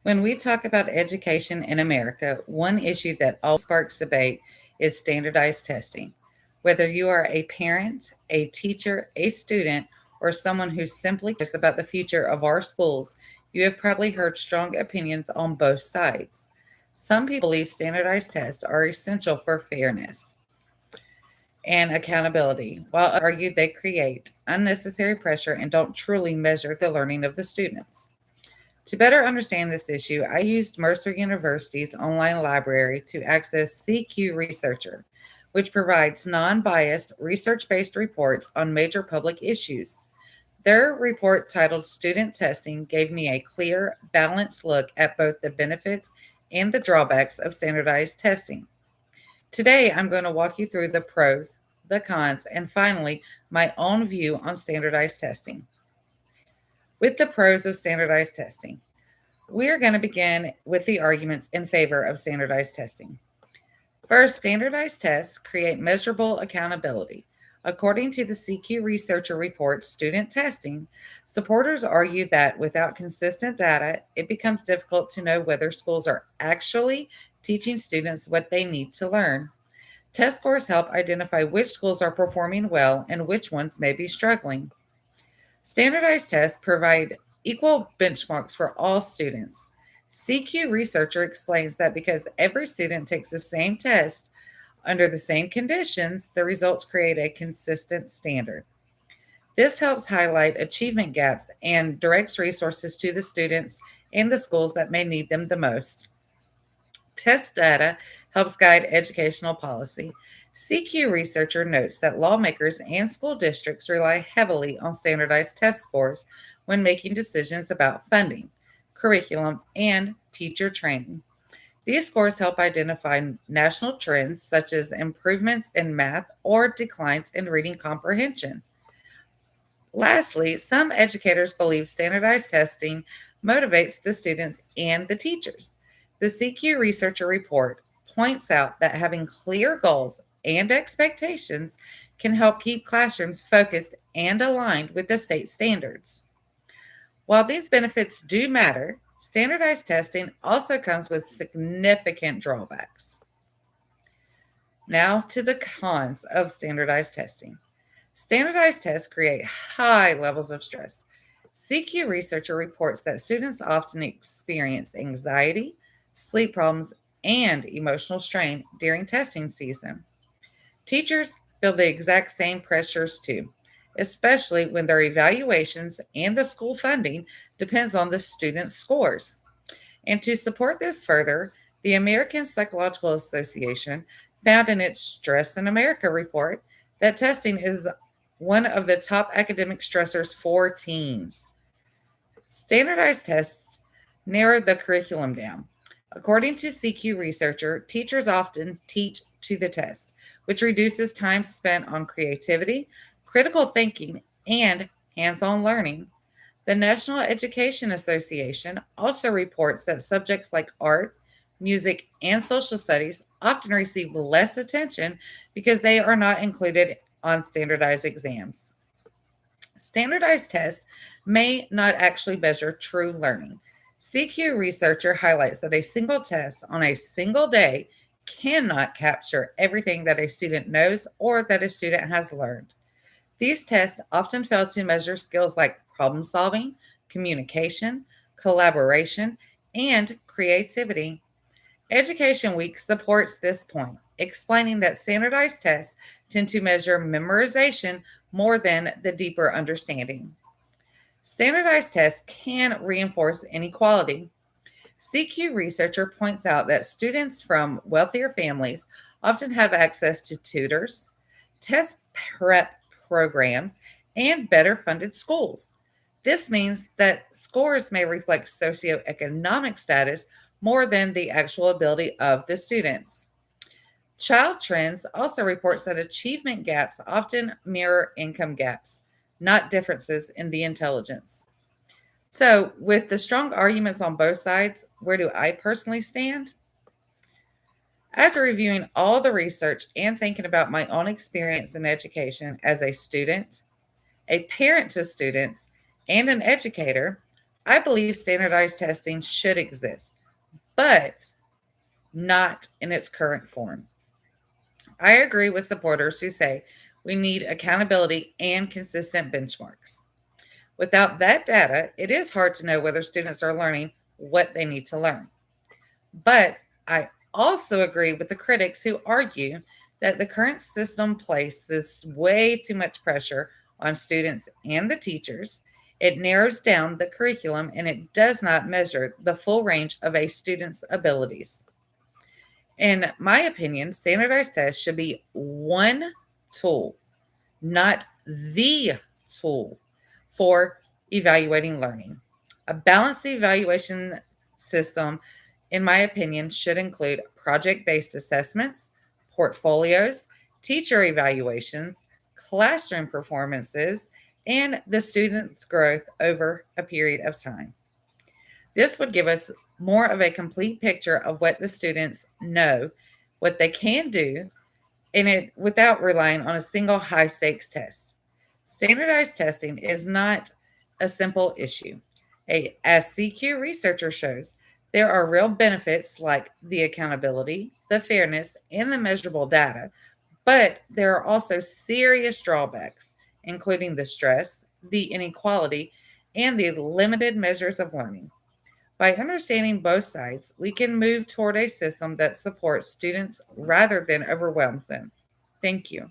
When we talk about education in America, one issue that always sparks debate is standardized testing. Whether you are a parent, a teacher, a student, or someone who simply cares about the future of our schools, you have probably heard strong opinions on both sides. Some people believe standardized tests are essential for fairness and accountability, while others argue they create unnecessary pressure and don't truly measure the learning of the students. To better understand this issue, I used Mercer University's online library to access CQ Researcher, which provides non biased, research based reports on major public issues. Their report titled Student Testing gave me a clear, balanced look at both the benefits and the drawbacks of standardized testing. Today, I'm going to walk you through the pros, the cons, and finally, my own view on standardized testing. With the pros of standardized testing, we are going to begin with the arguments in favor of standardized testing. First, standardized tests create measurable accountability. According to the CQ Researcher report, Student Testing, supporters argue that without consistent data, it becomes difficult to know whether schools are actually teaching students what they need to learn. Test scores help identify which schools are performing well and which ones may be struggling. Standardized tests provide equal benchmarks for all students. CQ Researcher explains that because every student takes the same test under the same conditions, the results create a consistent standard. This helps highlight achievement gaps and directs resources to the students and the schools that may need them the most. Test data helps guide educational policy. CQ Researcher notes that lawmakers and school districts rely heavily on standardized test scores when making decisions about funding, curriculum, and teacher training. These scores help identify national trends such as improvements in math or declines in reading comprehension. Lastly, some educators believe standardized testing motivates the students and the teachers. The CQ Researcher report points out that having clear goals and expectations can help keep classrooms focused and aligned with the state standards. While these benefits do matter, standardized testing also comes with significant drawbacks. Now to the cons of standardized testing. Standardized tests create high levels of stress. CQ Researcher reports that students often experience anxiety, sleep problems, and emotional strain during testing season. Teachers feel the exact same pressures too, especially when their evaluations and the school funding depends on the students' scores. And to support this further, the American Psychological Association found in its Stress in America report that testing is one of the top academic stressors for teens. Standardized tests narrow the curriculum down. According to CQ Researcher, teachers often teach to the test, which reduces time spent on creativity, critical thinking, and hands on learning. The National Education Association also reports that subjects like art, music, and social studies often receive less attention because they are not included on standardized exams. Standardized tests may not actually measure true learning. CQ Researcher highlights that a single test on a single day cannot capture everything that a student knows or that a student has learned. These tests often fail to measure skills like problem solving, communication, collaboration, and creativity. Education Week supports this point, explaining that standardized tests tend to measure memorization more than the deeper understanding. Standardized tests can reinforce inequality. CQ Researcher points out that students from wealthier families often have access to tutors, test prep programs, and better funded schools. This means that scores may reflect socioeconomic status more than the actual ability of the students. Child Trends also reports that achievement gaps often mirror income gaps, not differences in the intelligence. So, with the strong arguments on both sides, where do I personally stand? After reviewing all the research and thinking about my own experience in education as a student, a parent to students, and an educator, I believe standardized testing should exist, but not in its current form. I agree with supporters who say we need accountability and consistent benchmarks. Without that data, it is hard to know whether students are learning what they need to learn. But I also agree with the critics who argue that the current system places way too much pressure on students and the teachers. It narrows down the curriculum and it does not measure the full range of a student's abilities. In my opinion, standardized tests should be one tool, not the tool for evaluating learning. A balanced evaluation system, in my opinion, should include project based assessments, portfolios, teacher evaluations, classroom performances, and the student's growth over a period of time. This would give us more of a complete picture of what the students know, what they can do, in it without relying on a single high stakes test. Standardized testing is not a simple issue. As CQ researcher shows, there are real benefits like the accountability, the fairness, and the measurable data, but there are also serious drawbacks, including the stress, the inequality, and the limited measures of learning. By understanding both sides, we can move toward a system that supports students rather than overwhelms them. Thank you.